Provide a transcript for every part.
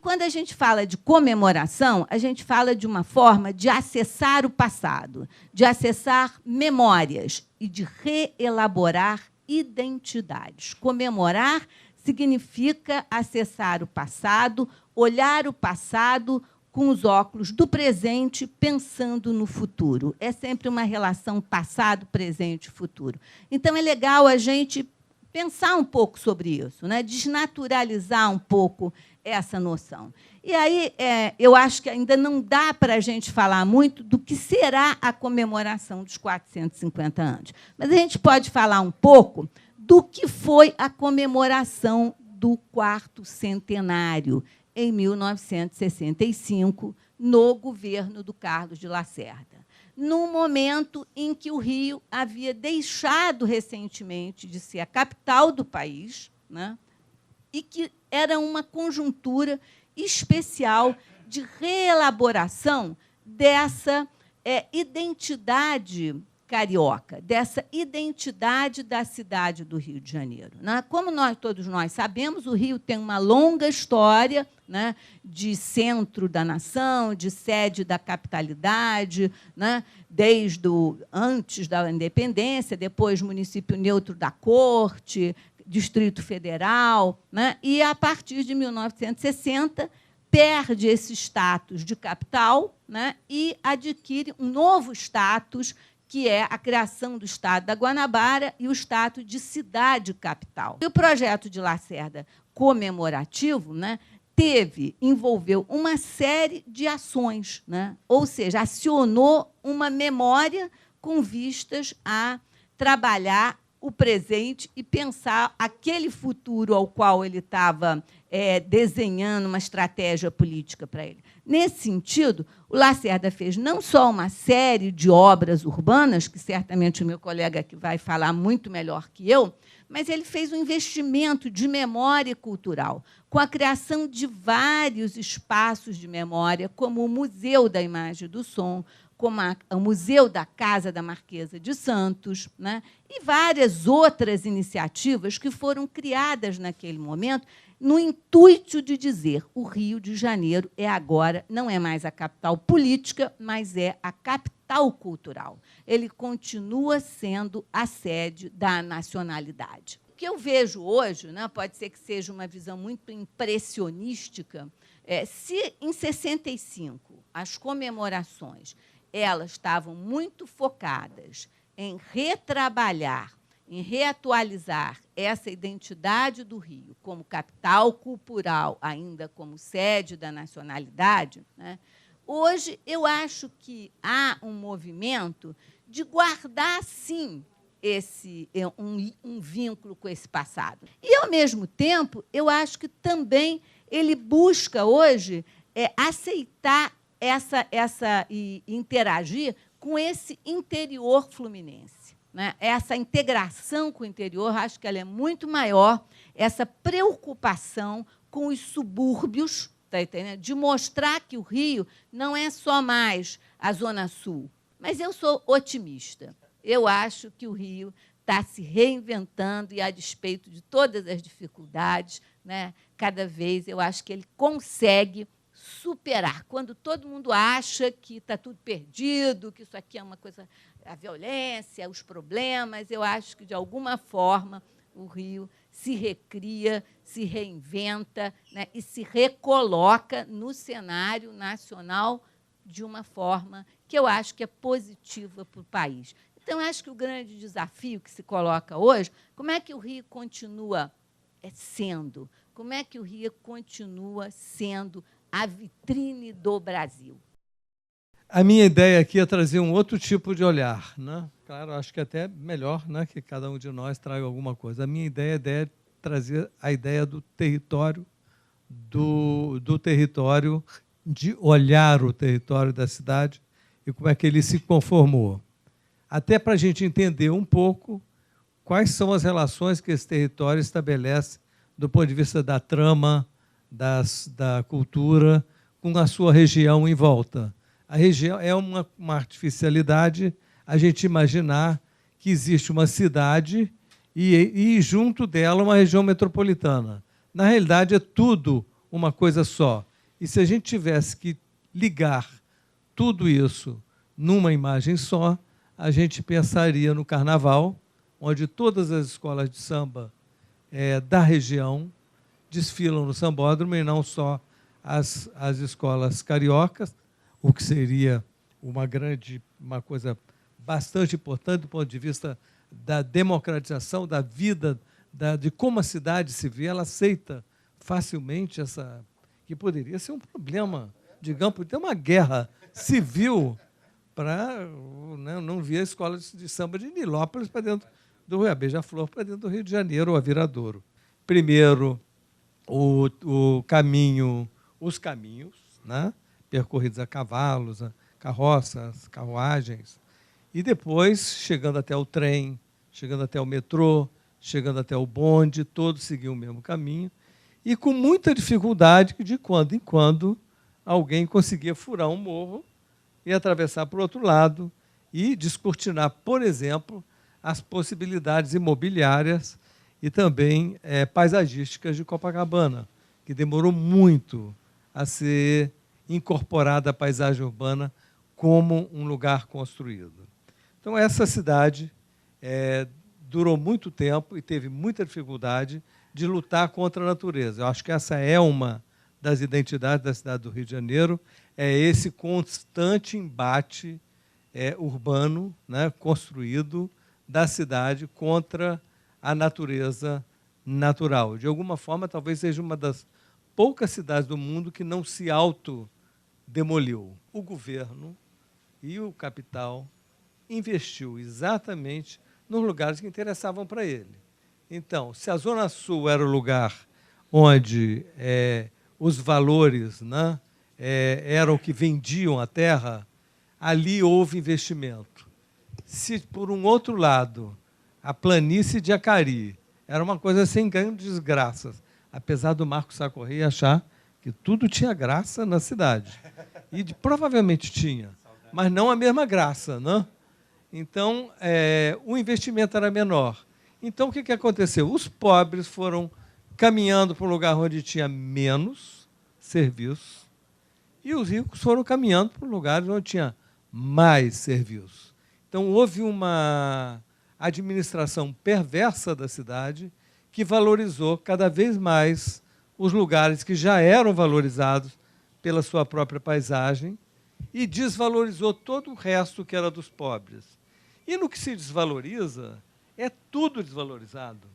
Quando a gente fala de comemoração, a gente fala de uma forma de acessar o passado, de acessar memórias e de reelaborar identidades. Comemorar significa acessar o passado, olhar o passado com os óculos do presente, pensando no futuro. É sempre uma relação passado, presente e futuro. Então, é legal a gente pensar um pouco sobre isso, né? Desnaturalizar um pouco essa noção. E aí, eu acho que ainda não dá para a gente falar muito do que será a comemoração dos 450 anos. Mas a gente pode falar um pouco do que foi a comemoração do quarto centenário, em 1965, no governo do Carlos de Lacerda, num momento em que o Rio havia deixado recentemente de ser a capital do país, né? E que era uma conjuntura especial de reelaboração dessa identidade carioca, dessa identidade da cidade do Rio de Janeiro. Né? Como todos nós sabemos, o Rio tem uma longa história, né, de centro da nação, de sede da capitalidade, né, desde antes da independência, depois município neutro da Corte, Distrito Federal, né, e, a partir de 1960, perde esse status de capital, né, e adquire um novo status, que é a criação do Estado da Guanabara e o status de cidade-capital. E o projeto de Lacerda comemorativo, né, envolveu uma série de ações, né, ou seja, acionou uma memória com vistas a trabalhar o presente e pensar aquele futuro ao qual ele estava desenhando uma estratégia política para ele. Nesse sentido, o Lacerda fez não só uma série de obras urbanas, que certamente o meu colega aqui vai falar muito melhor que eu, mas ele fez um investimento de memória cultural, com a criação de vários espaços de memória, como o Museu da Imagem e do Som, como o Museu da Casa da Marquesa de Santos, né, e várias outras iniciativas que foram criadas naquele momento, no intuito de dizer o Rio de Janeiro agora, não é mais a capital política, mas é a capital cultural. Ele continua sendo a sede da nacionalidade. O que eu vejo hoje, né, pode ser que seja uma visão muito impressionística, se em 65 as comemorações elas estavam muito focadas em retrabalhar, em reatualizar essa identidade do Rio como capital cultural, ainda como sede da nacionalidade, né? Hoje, eu acho que há um movimento de guardar, sim, um vínculo com esse passado. E, ao mesmo tempo, eu acho que também ele busca, hoje, aceitar e interagir com esse interior fluminense. Né? Essa integração com o interior, acho que ela é muito maior, essa preocupação com os subúrbios, tá entendendo? De mostrar que o Rio não é só mais a Zona Sul. Mas eu sou otimista. Eu acho que o Rio está se reinventando e, a despeito de todas as dificuldades, né, cada vez eu acho que ele consegue superar. Quando todo mundo acha que está tudo perdido, que isso aqui é uma coisa, a violência, os problemas, eu acho que, de alguma forma, o Rio se recria, se reinventa, né, e se recoloca no cenário nacional de uma forma que eu acho que é positiva para o país. Então, acho que o grande desafio que se coloca hoje, como é que o Rio continua sendo? Como é que o Rio continua sendo a vitrine do Brasil? A minha ideia aqui é trazer um outro tipo de olhar, né? Claro, acho que até melhor, né, que cada um de nós traga alguma coisa. A minha ideia é trazer a ideia do território, do território, de olhar o território da cidade e como é que ele se conformou. Até para a gente entender um pouco quais são as relações que esse território estabelece do ponto de vista da trama, da cultura, com a sua região em volta. A região é uma artificialidade, a gente imaginar que existe uma cidade e junto dela uma região metropolitana. Na realidade, é tudo uma coisa só. E se a gente tivesse que ligar tudo isso numa imagem só, a gente pensaria no Carnaval, onde todas as escolas de samba da região desfilam no sambódromo, e não só as escolas cariocas, o que seria uma coisa bastante importante do ponto de vista da democratização da vida, de como a cidade se vê. Ela aceita facilmente que poderia ser um problema, digamos, poderia ter uma guerra civil para não vir a escola de samba de Nilópolis para dentro do Rio, a Beija-Flor para dentro do Rio de Janeiro, ou a Viradouro. Primeiro, os caminhos, né, percorridos a cavalos, a carroças, carruagens, e depois, chegando até o trem, chegando até o metrô, chegando até o bonde, todos seguiam o mesmo caminho, e com muita dificuldade, de quando em quando, alguém conseguia furar um morro e atravessar para o outro lado e descortinar, por exemplo, as possibilidades imobiliárias e também paisagísticas de Copacabana, que demorou muito a ser incorporada à paisagem urbana como um lugar construído. Então, essa cidade durou muito tempo e teve muita dificuldade de lutar contra a natureza. Eu acho que essa é uma das identidades da cidade do Rio de Janeiro, é esse constante embate urbano, né, construído da cidade contra a natureza natural. De alguma forma, talvez seja uma das poucas cidades do mundo que não se autodemoliu. O governo e o capital investiu exatamente nos lugares que interessavam para ele. Então, se a Zona Sul era o lugar onde os valores, né, eram que vendiam a terra, ali houve investimento. Se, por um outro lado, a planície de Acari era uma coisa sem grandes graças, apesar do Marco Sacorri achar que tudo tinha graça na cidade. E provavelmente tinha, mas não a mesma graça, né? Então, o investimento era menor. Então, o que aconteceu? Os pobres foram caminhando para um lugar onde tinha menos serviço e os ricos foram caminhando para lugares onde tinha mais serviço. Então, houve uma administração perversa da cidade que valorizou cada vez mais os lugares que já eram valorizados pela sua própria paisagem e desvalorizou todo o resto que era dos pobres. E no que se desvaloriza, é tudo desvalorizado.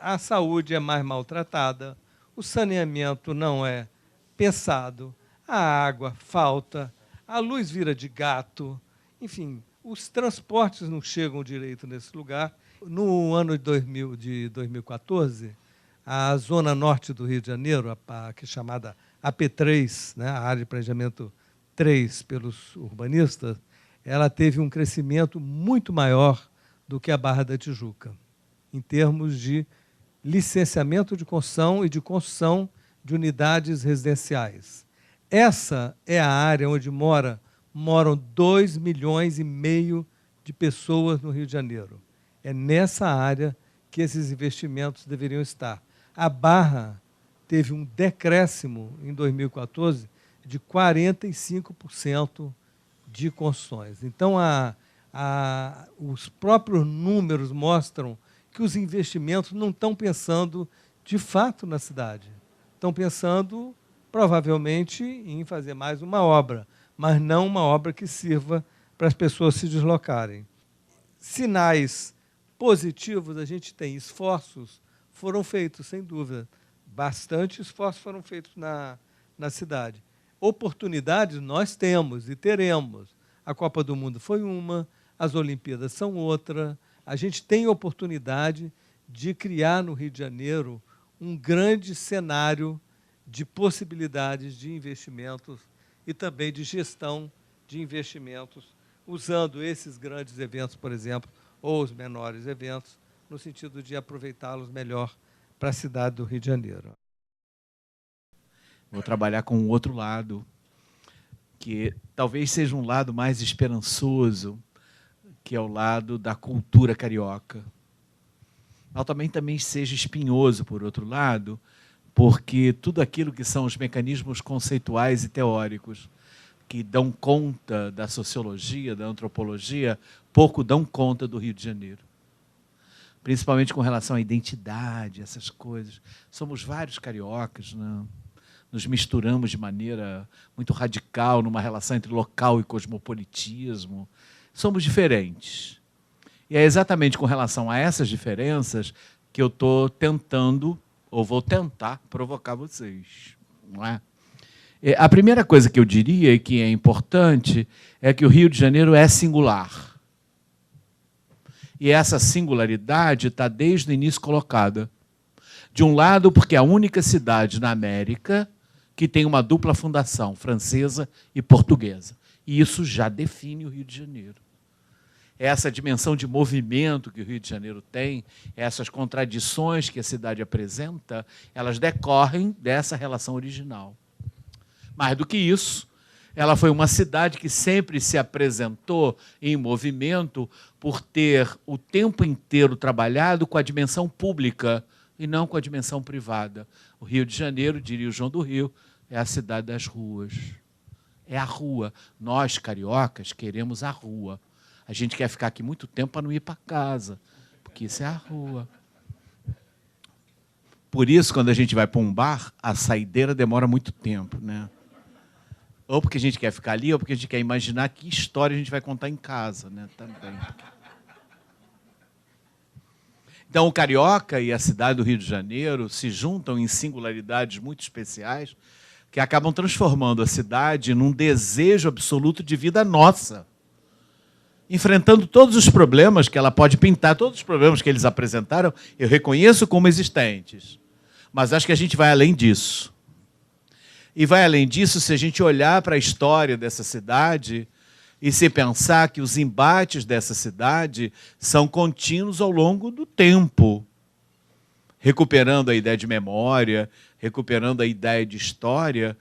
A saúde é mais maltratada, o saneamento não é pensado, a água falta, a luz vira de gato, enfim, os transportes não chegam direito nesse lugar. No ano de 2014, a zona norte do Rio de Janeiro, que é chamada AP3, né, a área de planejamento 3 pelos urbanistas, ela teve um crescimento muito maior do que a Barra da Tijuca, em termos de licenciamento de construção e de construção de unidades residenciais. Essa é a área onde moram 2,5 milhões de pessoas no Rio de Janeiro. É nessa área que esses investimentos deveriam estar. A Barra teve um decréscimo em 2014 de 45% de construções. Então, os próprios números mostram que os investimentos não estão pensando de fato na cidade. Estão pensando, provavelmente, em fazer mais uma obra, mas não uma obra que sirva para as pessoas se deslocarem. Sinais positivos, a gente tem esforços, foram feitos, sem dúvida. Bastante esforços foram feitos na cidade. Oportunidades nós temos e teremos. A Copa do Mundo foi uma, as Olimpíadas são outra. A gente tem oportunidade de criar no Rio de Janeiro um grande cenário de possibilidades de investimentos e também de gestão de investimentos, usando esses grandes eventos, por exemplo, ou os menores eventos, no sentido de aproveitá-los melhor para a cidade do Rio de Janeiro. Vou trabalhar com o outro lado, que talvez seja um lado mais esperançoso, que é o lado da cultura carioca. Mas também seja espinhoso, por outro lado, porque tudo aquilo que são os mecanismos conceituais e teóricos que dão conta da sociologia, da antropologia, pouco dão conta do Rio de Janeiro. Principalmente com relação à identidade, essas coisas. Somos vários cariocas, né? Nos misturamos de maneira muito radical numa relação entre local e cosmopolitismo. Somos diferentes. E é exatamente com relação a essas diferenças que eu estou tentando, ou vou tentar, provocar vocês. Não é? A primeira coisa que eu diria, e que é importante, é que o Rio de Janeiro é singular. E essa singularidade está desde o início colocada. De um lado, porque é a única cidade na América que tem uma dupla fundação, francesa e portuguesa. E isso já define o Rio de Janeiro. Essa dimensão de movimento que o Rio de Janeiro tem, essas contradições que a cidade apresenta, elas decorrem dessa relação original. Mais do que isso, ela foi uma cidade que sempre se apresentou em movimento por ter o tempo inteiro trabalhado com a dimensão pública e não com a dimensão privada. O Rio de Janeiro, diria o João do Rio, é a cidade das ruas. É a rua. Nós, cariocas, queremos a rua. A gente quer ficar aqui muito tempo para não ir para casa, porque isso é a rua. Por isso, quando a gente vai para um bar, a saideira demora muito tempo, né? Ou porque a gente quer ficar ali, ou porque a gente quer imaginar que história a gente vai contar em casa, né? Também. Então, o carioca e a cidade do Rio de Janeiro se juntam em singularidades muito especiais que acabam transformando a cidade num desejo absoluto de vida nossa, enfrentando todos os problemas que ela pode pintar, todos os problemas que eles apresentaram, eu reconheço como existentes. Mas acho que a gente vai além disso. E vai além disso se a gente olhar para a história dessa cidade e se pensar que os embates dessa cidade são contínuos ao longo do tempo, recuperando a ideia de memória, recuperando a ideia de história.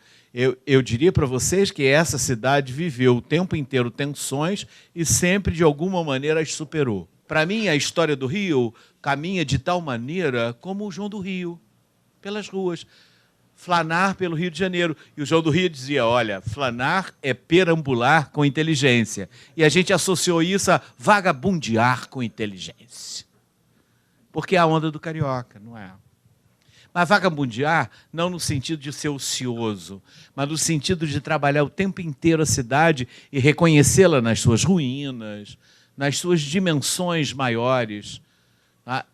Eu diria para vocês que essa cidade viveu o tempo inteiro tensões e sempre, de alguma maneira, as superou. Para mim, a história do Rio caminha de tal maneira como o João do Rio, pelas ruas. Flanar pelo Rio de Janeiro. E o João do Rio dizia, olha, flanar é perambular com inteligência. E a gente associou isso a vagabundear com inteligência. Porque é a onda do carioca, não é? Mas vagabundear não no sentido de ser ocioso, mas no sentido de trabalhar o tempo inteiro a cidade e reconhecê-la nas suas ruínas, nas suas dimensões maiores,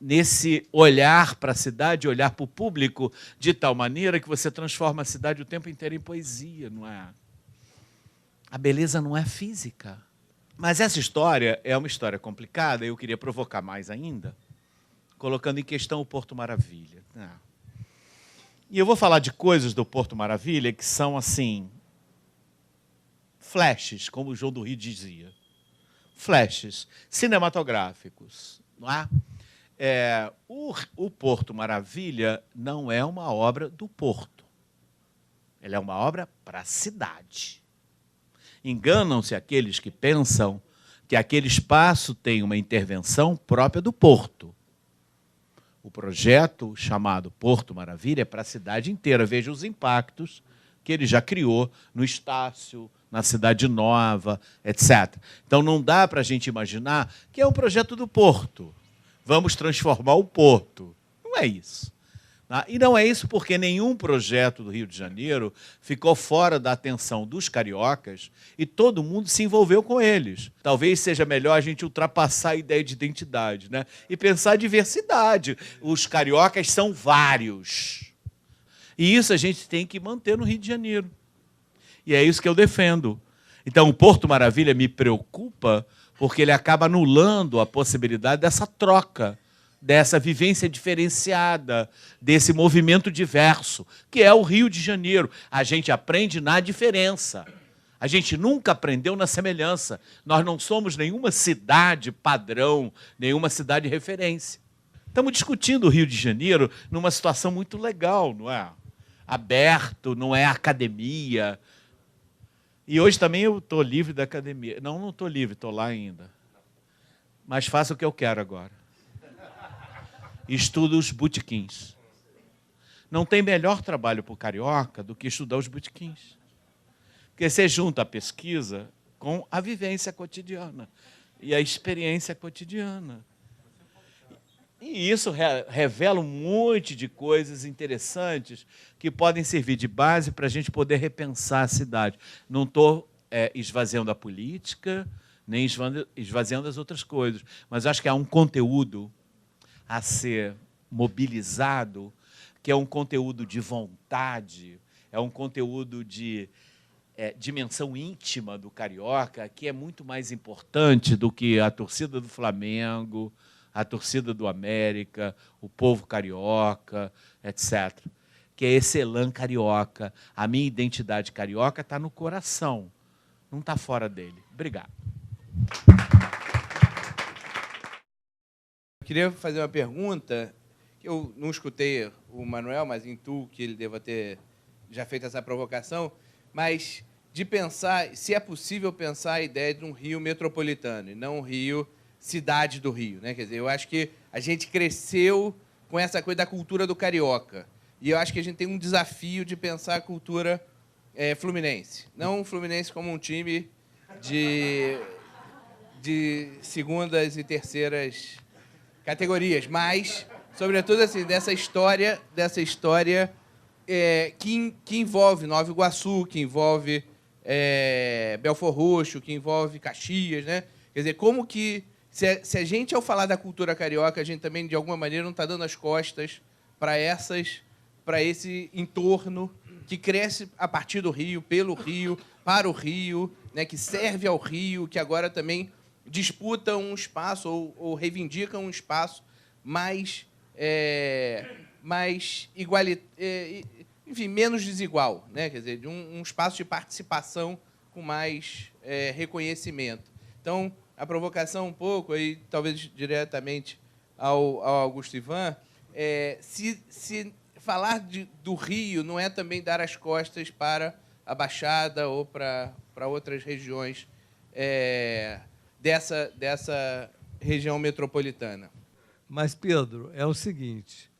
nesse olhar para a cidade, olhar para o público, de tal maneira que você transforma a cidade o tempo inteiro em poesia, não é? A beleza não é física. Mas essa história é uma história complicada, e eu queria provocar mais ainda, colocando em questão o Porto Maravilha. E eu vou falar de coisas do Porto Maravilha que são, assim, flashes, como o João do Rio dizia. Flashes cinematográficos, não é? O Porto Maravilha não é uma obra do Porto. Ele é uma obra para a cidade. Enganam-se aqueles que pensam que aquele espaço tem uma intervenção própria do Porto. O projeto chamado Porto Maravilha é para a cidade inteira. Veja os impactos que ele já criou no Estácio, na Cidade Nova, etc. Então, não dá para a gente imaginar que é um projeto do Porto. Vamos transformar o Porto. Não é isso. E não é isso porque nenhum projeto do Rio de Janeiro ficou fora da atenção dos cariocas e todo mundo se envolveu com eles. Talvez seja melhor a gente ultrapassar a ideia de identidade, né? E pensar a diversidade. Os cariocas são vários. E isso a gente tem que manter no Rio de Janeiro. E é isso que eu defendo. Então, o Porto Maravilha me preocupa porque ele acaba anulando a possibilidade dessa troca, dessa vivência diferenciada, desse movimento diverso, que é o Rio de Janeiro. A gente aprende na diferença. A gente nunca aprendeu na semelhança. Nós não somos nenhuma cidade padrão, nenhuma cidade referência. Estamos discutindo o Rio de Janeiro numa situação muito legal, não é? Aberto, não é academia. E hoje também eu estou livre da academia. Não estou livre, estou lá ainda. Mas faço o que eu quero agora. Estudo os botequins. Não tem melhor trabalho para o carioca do que estudar os botequins. Porque você junta a pesquisa com a vivência cotidiana e a experiência cotidiana. E isso revela um monte de coisas interessantes que podem servir de base para a gente poder repensar a cidade. Não estou esvaziando a política, nem esvaziando as outras coisas, mas acho que há um conteúdo a ser mobilizado, que é um conteúdo de vontade, é um conteúdo de dimensão íntima do carioca, que é muito mais importante do que a torcida do Flamengo, a torcida do América, o povo carioca, etc. Que é esse elan carioca. A minha identidade carioca está no coração, não está fora dele. Obrigado. Queria fazer uma pergunta, que eu não escutei o Manuel, mas intuo que ele deva ter já feito essa provocação, mas de pensar, se é possível pensar a ideia de um Rio metropolitano, e não um Rio, cidade do Rio, né? Quer dizer, eu acho que a gente cresceu com essa coisa da cultura do carioca, e eu acho que a gente tem um desafio de pensar a cultura fluminense. Não o Fluminense como um time de segundas e terceiras categorias, mas, sobretudo, assim, dessa história que envolve Nova Iguaçu, que envolve Belfor Roxo, que envolve Caxias, né? Quer dizer, como que, se a gente, ao falar da cultura carioca, a gente também, de alguma maneira, não está dando as costas para esse entorno que cresce a partir do Rio, pelo Rio, para o Rio, né, que serve ao Rio, que agora também disputa um espaço ou reivindica um espaço mais enfim, menos desigual, né? Quer dizer, de um espaço de participação com mais reconhecimento. Então, a provocação um pouco, aí, talvez diretamente ao Augusto Ivan, se falar do Rio não é também dar as costas para a Baixada ou para outras regiões dessa região metropolitana. Mas, Pedro, é o seguinte,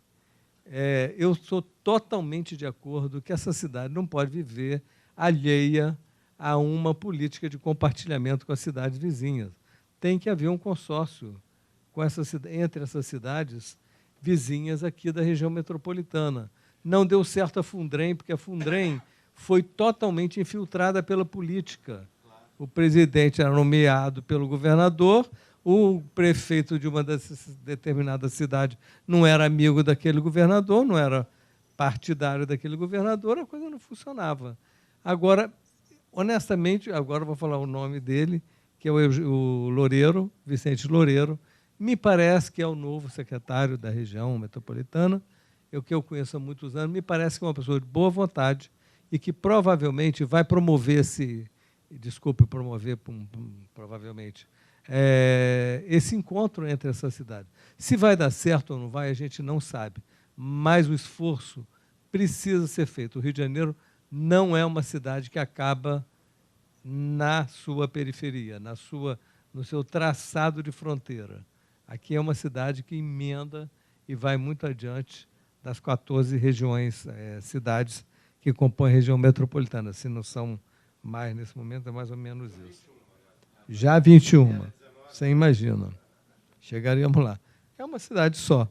eu sou totalmente de acordo que essa cidade não pode viver alheia a uma política de compartilhamento com as cidades vizinhas. Tem que haver um consórcio entre essas cidades vizinhas aqui da região metropolitana. Não deu certo a Fundrem, porque a Fundrem foi totalmente infiltrada pela política. O presidente era nomeado pelo governador, o prefeito de uma dessas determinadas cidades não era amigo daquele governador, não era partidário daquele governador, a coisa não funcionava. Agora, honestamente, agora vou falar o nome dele, que é o Loureiro, Vicente Loureiro, me parece que é o novo secretário da região metropolitana, que eu conheço há muitos anos, me parece que é uma pessoa de boa vontade e que provavelmente vai promover provavelmente, esse encontro entre essas cidades. Se vai dar certo ou não vai, a gente não sabe, mas o esforço precisa ser feito. O Rio de Janeiro não é uma cidade que acaba na sua periferia, no seu traçado de fronteira. Aqui é uma cidade que emenda e vai muito adiante das 14 regiões, cidades que compõem a região metropolitana. Se não são mais nesse momento, é mais ou menos isso. Já 21, você imagina. Chegaríamos lá. É uma cidade só.